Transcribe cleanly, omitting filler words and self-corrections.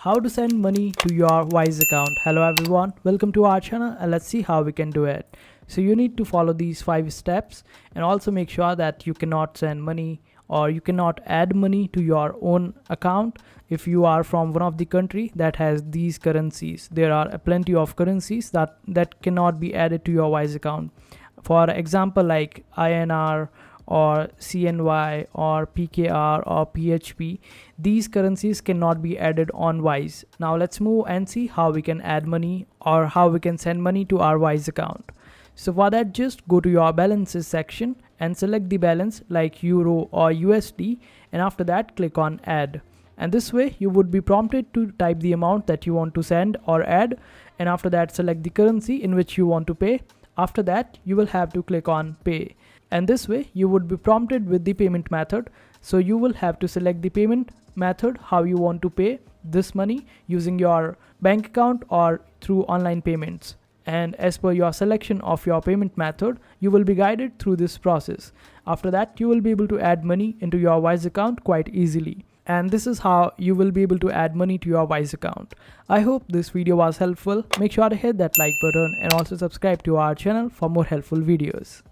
How to send money to your Wise account. Hello everyone, welcome to our channel and let's see how we can do it. So you need to follow these 5 steps and also make sure that you cannot send money or you cannot add money to your own account if you are from one of the country that has these currencies. There are plenty of currencies that cannot be added to your Wise account. For example, like INR or CNY or PKR or PHP, these currencies cannot be added on Wise. Now let's move and see how we can add money or how we can send money to our Wise account. So for that, just go to your balances section and select the balance like Euro or USD, and after that click on add. And this way you would be prompted to type the amount that you want to send or add, and after that select the currency in which you want to pay. After that you will have to click on pay, and this way you would be prompted with the payment method. So you will have to select the payment method, how you want to pay this money using your bank account or through online payments. And as per your selection of your payment method, you will be guided through this process. After that, you will be able to add money into your Wise account quite easily. And this is how you will be able to add money to your Wise account. I hope this video was helpful. Make sure to hit that like button and also subscribe to our channel for more helpful videos.